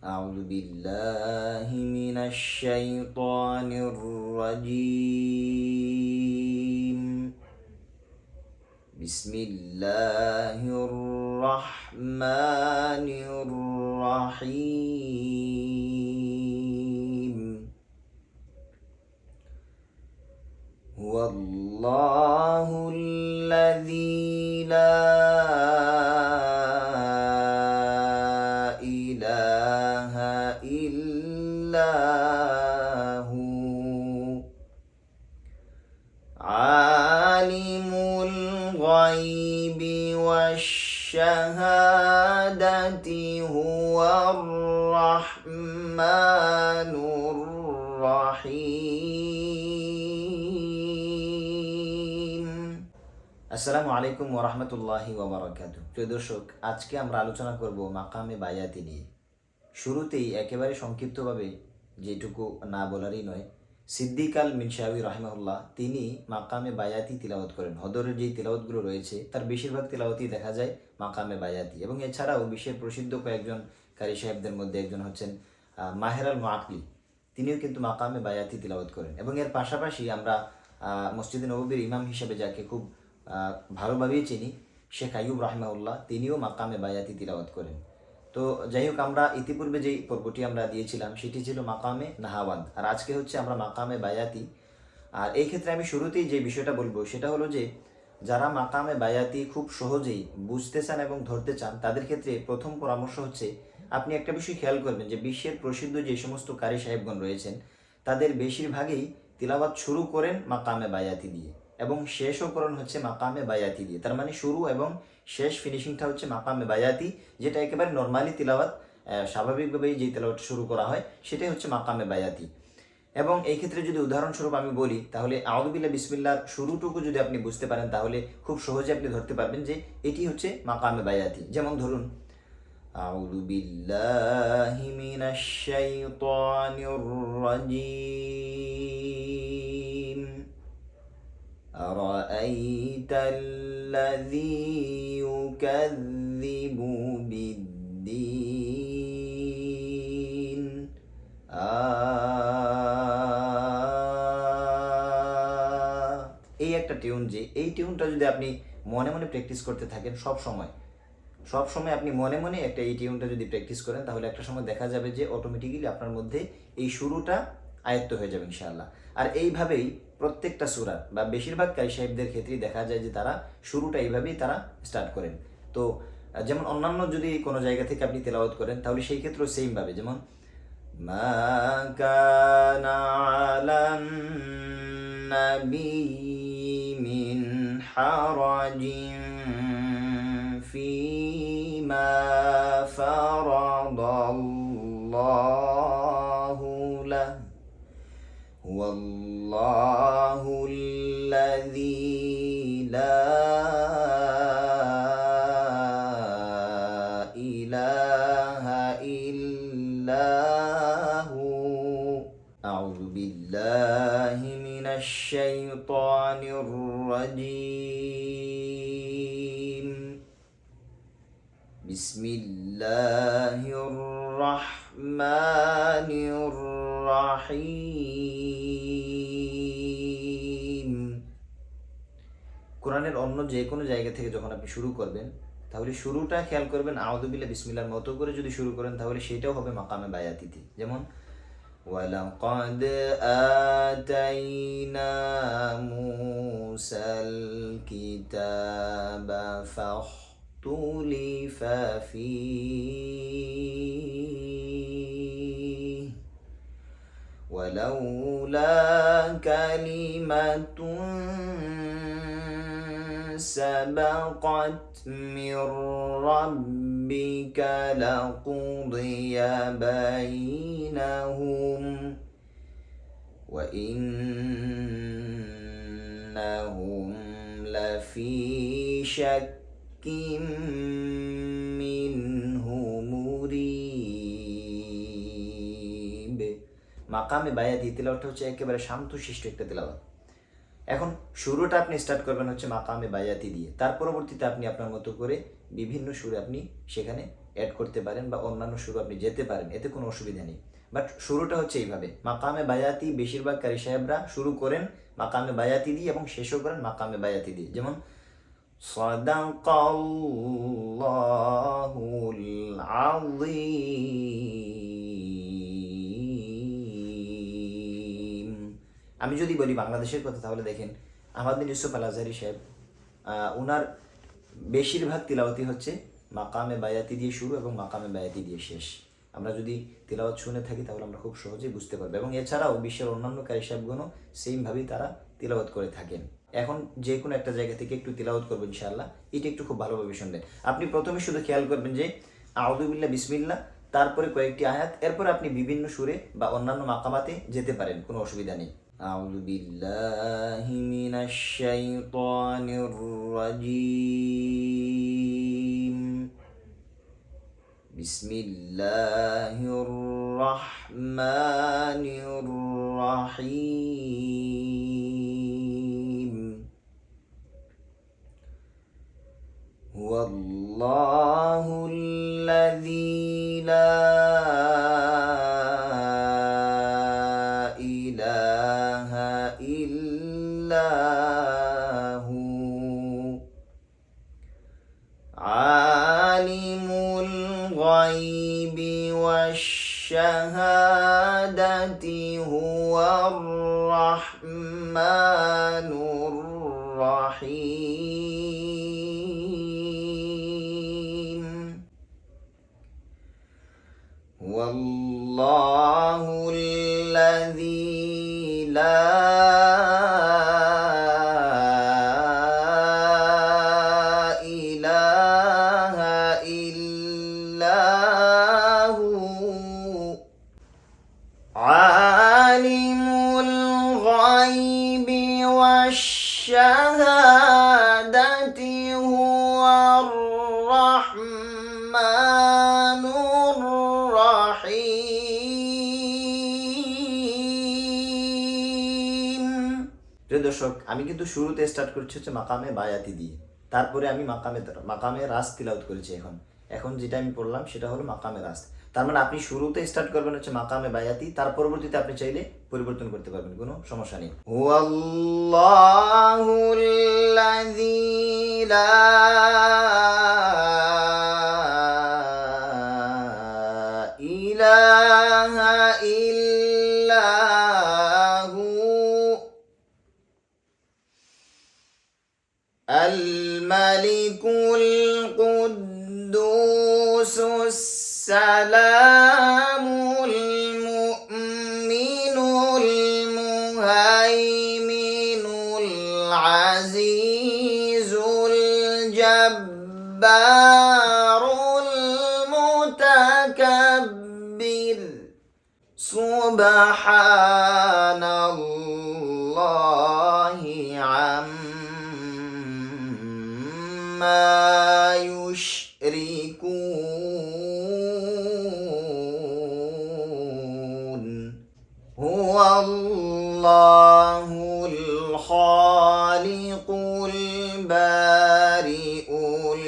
أعوذ بالله من الشيطان الرجيم. بسم الله الرحمن الرحيم. هو الله الذي لا إله إلا هو عالم الغيب والشهادة هو الرحمن الرحيم. আসসালামু আলাইকুম ওয়া রাহমাতুল্লাহি ওয়া বারাকাতুহু। প্রিয় দর্শক, আজকে আমরা আলোচনা করব মাকামে বায়াতি নিয়ে। শুরুতেই একেবারে সংক্ষিপ্তভাবে, যেটুকু না বলারই নয়, সিদ্দিক আল মিনশাওয়ি রাহিমাহুল্লাহ তিনি মাকামে বায়াতি তিলাওয়াত করেন। হদরের যেই তিলাওয়াতগুলো রয়েছে তার বেশিরভাগ তিলাওয়াতই দেখা যায় মাকামে বায়াতি। এবং এছাড়াও বিশ্বের প্রসিদ্ধ কয়েকজন কারি সাহেবদের মধ্যে একজন হচ্ছেন মাহের আল মুআক্কিলি, তিনিও কিন্তু মাকামে বায়াতি তিলাওয়াত করেন। এবং এর পাশাপাশি আমরা মসজিদে নববীর ইমাম হিসেবে যাকে খুব ভালোভাবেই চিনি, শেখ আইয়ুব রাহিমাহুল্লাহ, তিনিও মাকামে বায়াতি তিলাওয়াত করেন। তো যাই হোক, আমরা ইতিপূর্বে যেই পর্বটি আমরা দিয়েছিলাম সেটি ছিল মাকামে নাহাওয়াদ, আর আজকে হচ্ছে আমরা মাকামে বায়াতি। আর এই ক্ষেত্রে আমি শুরুতেই যে বিষয়টা বলবো সেটা হলো যে, যারা মাকামে বায়াতি খুব সহজেই বুঝতে চান এবং ধরতে চান, তাদের ক্ষেত্রে প্রথম পরামর্শ হচ্ছে আপনি একটা বিষয় খেয়াল করবেন যে বিশ্বের প্রসিদ্ধ যে সমস্ত কারি সাহেবগণ রয়েছেন তাদের বেশিরভাগই তিলাওয়াত শুরু করেন মাকামে বায়াতি দিয়ে এবং শেষও করেন হচ্ছে মাকামে বায়াতি দিয়ে। তার মানে শুরু এবং শেষ ফিনিশিংটা হচ্ছে মাকামে বায়াতি, যেটা একেবারে নর্মালি তিলাওয়াত, স্বাভাবিকভাবেই যে তিলাওয়াত শুরু করা হয় সেটাই হচ্ছে মাকামে বায়াতি। এবং এই ক্ষেত্রে যদি উদাহরণস্বরূপ আমি বলি, তাহলে আউযু বিল্লাহ বিসমিল্লাহর শুরুটুকু যদি আপনি বুঝতে পারেন তাহলে খুব সহজে আপনি ধরতে পারবেন যে এটি হচ্ছে মাকামে বায়াতি। যেমন ধরুন, আউযু বিল্লাহি মিনাশ শাইতানির রাজীম। أرأيت الذي يكذب بالدين এই একটা টিউন, যে এই টিউনটা যদি আপনি মনে মনে প্র্যাকটিস করতে থাকেন সব সময় আপনি মনে মনে একটা এই টিউনটা যদি প্র্যাকটিস করেন, তাহলে একটা সময় দেখা যাবে যে অটোমেটিক্যালি আপনার মধ্যে এই শুরুটা আয়ত্ত হয়ে যাবে ইনশাআল্লাহ। আর এইভাবেই প্রত্যেকটা সূরা বা বেশিরভাগ কারি সাহেবদের ক্ষেত্রেই দেখা যায় যে তারা শুরুটা এইভাবেই তারা স্টার্ট করেন। তো যেমন অন্যান্য যদি কোনো জায়গা থেকে আপনি তেলাওয়াত করেন তাহলে সেই ক্ষেত্রেও সেমভাবে, যেমন মা কানা আলান নাবী মিন হারাজিন ফীমা ফারাদাল্লাহু লাহু والله الذي لا إله إلا هو أعوذ بالله من الشيطان الرجيم. بسم الله الرحمن الرحيم. কোরআনের অন্য যে কোনো জায়গা থেকে যখন আপনি শুরু করবেন তাহলে শুরুটা খেয়াল করবেন আউযু বিল্লাহি বিসমিল্লাহর মতো করে যদি শুরু করেন তাহলে সেটাও হবে মাকামে বায়াতিতে। যেমন ওয়ালাকাদ আতাইনা মুসাল কিতাবা ফাখতুলিফা ফীহি ওয়ালাউলা কালিমাতুন سبقت من ربك لقضي بينهم وإنهم لفي شك منه مريب. মাকামে বায়াতি তিলাওয়াতটা হচ্ছে একেবারে শান্তশিষ্ট একটা তিলাওয়াত। এখন শুরুটা আপনি স্টার্ট করবেন হচ্ছে মাকামে বায়াতি দিয়ে, তার পরবর্তীতে আপনি আপনার মতো করে বিভিন্ন সুরে আপনি সেখানে অ্যাড করতে পারেন বা অন্যান্য সুরও আপনি যেতে পারেন, এতে কোনো অসুবিধা নেই। বাট শুরুটা হচ্ছে এইভাবে, মাকামে বায়াতি বেশিরভাগ কারি সাহেবরা শুরু করেন মাকামে বায়াতি দিয়ে এবং শেষও করেন মাকামে বায়াতি দিয়ে। যেমন সাদাকাল্লাহুল আযীম। আমি যদি বলি বাংলাদেশের কথা, তাহলে দেখেন আহমদ ইউসুফ আল আজহারি সাহেব, ওনার বেশিরভাগ তিলাওয়াতি হচ্ছে মাকামে বায়াতি দিয়ে শুরু এবং মাকামে বায়াতি দিয়ে শেষ। আমরা যদি তিলাওয়াত শুনে থাকি তাহলে আমরা খুব সহজেই বুঝতে পারবো। এবং এছাড়াও বিশ্বের অন্যান্য কারি সাহেবগণও সেমভাবেই তারা তিলাওয়াত করে থাকেন। এখন যে কোনো একটা জায়গা থেকে একটু তিলাওয়াত করবেন ইনশাআল্লাহ, এটা একটু খুব ভালোভাবে শুনবেন। আপনি প্রথমে শুধু খেয়াল করবেন যে আউযু বিল্লাহ বিসমিল্লাহ, তারপরে কয়েকটি আয়াত, এরপর আপনি বিভিন্ন সুরে বা অন্যান্য মাকামাতে যেতে পারেন, কোনো অসুবিধা নেই। আউযু বিল্লাহি মিনাশ শাইতানির রাজীম, বিসমিল্লাহির রাহমানির রাহিম, হুয়াল্লাহুল্লাযী লা ইলাহা ইল্লা হু, আলিমুল গায়বি ওয়াশ শাহাদাতি হুয়ার রাহমানুর রাহিম, হুয়াল্লাহুল্লাযী লা ইলাহা ইল্লা হু, আলিমুল গায়বি ওয়াশ শাহাদাতি হুয়ার রাহমানুর রাহিম। প্রিয় দর্শক, আমি কিন্তু শুরুতে স্টার্ট করছি হচ্ছে মাকামে বায়াতি দিয়ে, তারপরে আমি মাকামে রাস তিলাওয়াত করেছি। এখন যেটা আমি পড়লাম সেটা হলো মাকামে রাস। তার মানে আপনি শুরুতে স্টার্ট করবেন হচ্ছে মাকামে বায়াতি, তার পরবর্তীতে আপনি চাইলে পরিবর্তন করতে পারবেন, কোনো সমস্যা নেই। হুয়াল্লাহুল্লাযী লা ইলাহা ইল্লা হু, আল মালিকুল কুদ্দুসুস সালামুল মুমিনুল মুহাইমিনুল আজিজুল জাব্বারুল মুতাকাব্বির, সুবহানাল্লাহি আম্মা ইউশরিকুন, হুয়াল্লাহুল খালিকুল বারিউল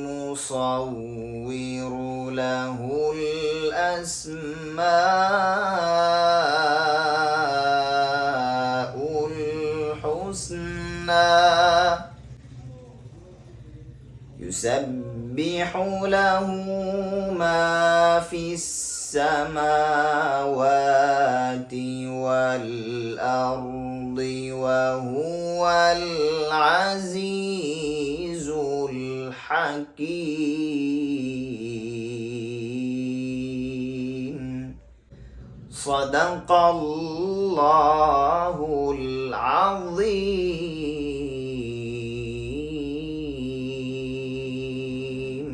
মুসাউবিরু লাহুল আসমাউল হুসনা, ইউসাব্বিহু লাহু মা ফিস সামাওয়াতি ওয়াল আরদি ওয়া হুয়াল আজিজুল হাকীম, সাদাকাল্লাহুল আযীম।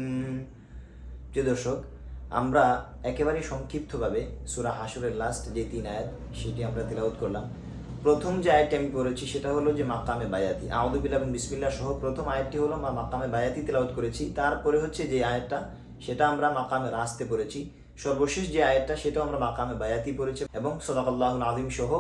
প্রিয় দর্শক, আমরা একেবারে সংক্ষিপ্তভাবে সূরা হাশরের লাস্ট যে 3 আয়াত সেটি আমরা তেলাওয়াত করলাম। প্রথম যে আয়াতটি আমি পড়েছি সেটা হলো যে মাকামে বায়াতি, আউযু বিল্লাহি এবং বিসমিল্লাহ সহ প্রথম আয়াতটি হলো মাকামে বায়াতি তেলাওয়াত করেছি। তারপরে হচ্ছে যে আয়াতটা সেটা আমরা মাকামে রাস্তে পড়েছি। সর্বশেষ যে আয়াতটা সেটাও আমরা মাকামে বায়াতি পড়েছি এবং সাদাকাল্লাহুল আযীম সহ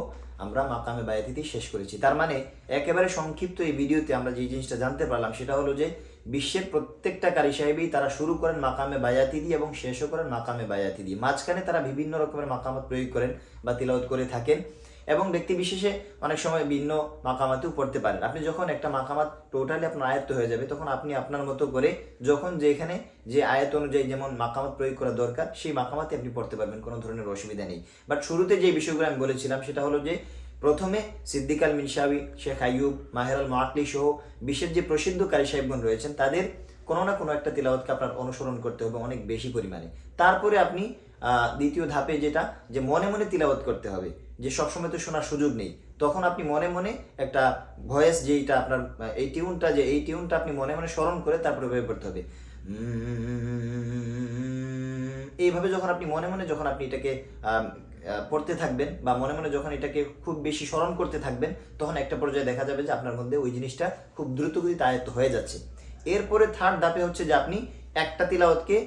আমরা মাকামে বায়াতিতে শেষ করেছি। তার মানে একেবারে সংক্ষিপ্ত এই ভিডিওতে আমরা যে জিনিসটা জানতে পারলাম সেটা হলো যে বিশ্বের প্রত্যেকটা কারি সাহেবই তারা শুরু করেন মাকামে বায়াতি দিয়ে এবং শেষও করেন মাকামে বায়াতি দিয়ে। মাঝখানে তারা বিভিন্ন রকমের মাকামাত প্রয়োগ করেন বা তিলাওয়াত করে থাকেন এবং ব্যক্তি বিশেষে অনেক সময় ভিন্ন মাকামাতেও পড়তে পারেন। আপনি যখন একটা মাকামাত টোটালি আপনার আয়ত্ত হয়ে যাবে তখন আপনি আপনার মতো করে যখন যেখানে যে আয়াত অনুযায়ী যেমন মাকামাত প্রয়োগ করা দরকার সেই মাকামাতে আপনি পড়তে পারবেন, কোনো ধরনের অসুবিধা নেই। বাট শুরুতে যে বিষয়গুলো আমি বলেছিলাম সেটা হলো যে প্রথমে সিদ্দিক আল মিনশাওয়ি, শেখ আইয়ুব, মাহের আল মুআত্তলি সহ বিশ্বের যে প্রসিদ্ধ কারি সাহেবগণ রয়েছেন তাদের কোনো না কোনো একটা তিলাওয়াতকে আপনার অনুসরণ করতে হবে অনেক বেশি পরিমাণে। তারপরে আপনি দ্বিতীয় ধাপে যেটা যে মনে মনে তিলাওয়াত করতে হবে, যে সবসময় তো শোনার সুযোগ নেই, তখন আপনি মনে মনে একটা ভয়েস যেইটা আপনার এই টিউনটা আপনি মনে মনে স্মরণ করে তারপরে ব্যবহার করতে হবে। এইভাবে যখন আপনি মনে মনে যখন আপনি এটাকে পড়তে থাকবেন বা মনে মনে যখন এটাকে খুব বেশি স্মরণ করতে থাকবেন তখন একটা পর্যায়ে দেখা যাবে যে আপনার মধ্যে ওই জিনিসটা খুব দ্রুতগতিতে আয়ত্ত হয়ে যাচ্ছে। এরপরে থার্ড ধাপে হচ্ছে যে আপনি একটা তিলাওয়াতকে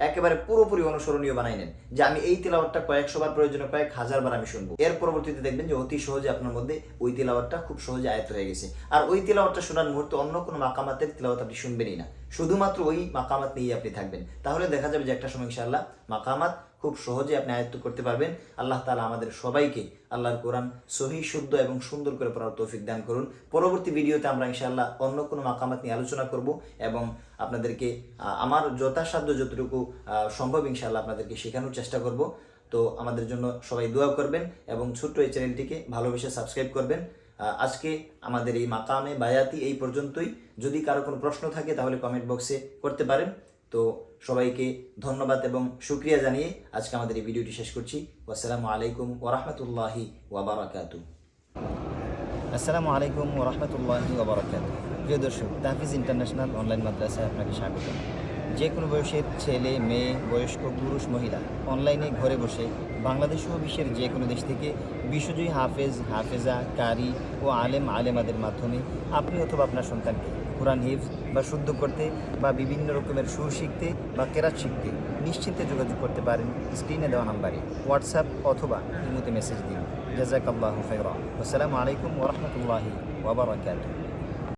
একেবারে পুরোপুরি অনুসরণীয় বানাই নেন, যে আমি এই তিলাওয়াতটা কয়েকশো বার প্রয়োজনে কয়েক হাজার বার আমি শুনবো। এর পরবর্তীতে দেখবেন যে অতি সহজে আপনার মধ্যে ওই তিলাওয়াতটা খুব সহজে আয়ত্ত হয়ে গেছে। আর ওই তিলাওয়াতটা শোনার মুহূর্তে অন্য কোনো মাকামাতের তিলাওয়াত আপনি শুনবেনই না, শুধুমাত্র ওই মাকামাত নিয়ে আপনি থাকবেন। তাহলে দেখা যাবে যে একটা সময় ইনশাআল্লাহ মাকামাত খুব সহজে আপনি আয়ত্ত করতে পারবেন। আল্লাহ তাআলা আমাদের সবাইকে আল্লাহর কোরআন সহিহ শুদ্ধ এবং সুন্দর করে পড়ার তৌফিক দান করুন। পরবর্তী ভিডিওতে আমরা ইনশাআল্লাহ অন্য কোনো মাকামাত নিয়ে আলোচনা করব এবং আপনাদেরকে আমার যথাসাধ্য যতটুকু সম্ভব ইনশাআল্লাহ আপনাদেরকে শেখানোর চেষ্টা করব। তো আমাদের জন্য সবাই দোয়া করবেন এবং ছোট্ট এই চ্যানেলটিকে ভালোবেসে সাবস্ক্রাইব করবেন। আজকে আমাদের এই মাকামে বায়াতি এই পর্যন্তই। যদি কারো কোনো প্রশ্ন থাকে তাহলে কমেন্ট বক্সে করতে পারেন। তো সবাইকে ধন্যবাদ এবং শুকরিয়া জানিয়ে আজকে আমাদের এই ভিডিওটি শেষ করছি। আসসালামু আলাইকুম ওয়া রাহমাতুল্লাহি ওয়া বারাকাতুহু। আসসালামু আলাইকুম ওয়া রাহমাতুল্লাহি ওয়া বারাকাতুহু। প্রিয় দর্শক, তাহফিজ ইন্টারন্যাশনাল অনলাইন মাদ্রাসায় আপনাকে স্বাগত। যে কোনো বয়সের ছেলে, মেয়ে, বয়স্ক, পুরুষ, মহিলা অনলাইনে ঘরে বসে বাংলাদেশ ও বিশ্বের যে কোনো দেশ থেকে বিশ্বজয়ী হাফেজ, হাফেজা, কারি ও আলেমাদের মাধ্যমে আপনি অথবা আপনার সন্তানকে কোরআন হিফজ বা শুদ্ধ করতে বা বিভিন্ন রকমের সুর শিখতে বা কেরাত শিখতে নিশ্চিন্তে যোগাযোগ করতে পারেন স্ক্রিনে দেওয়া নাম্বারে, হোয়াটসঅ্যাপ অথবা ইমোতে মেসেজ দিন। জাযাকাল্লাহু খাইরা। আসসালামু আলাইকুম ওয়া রাহমাতুল্লাহি ওয়া বারাকাতুহু।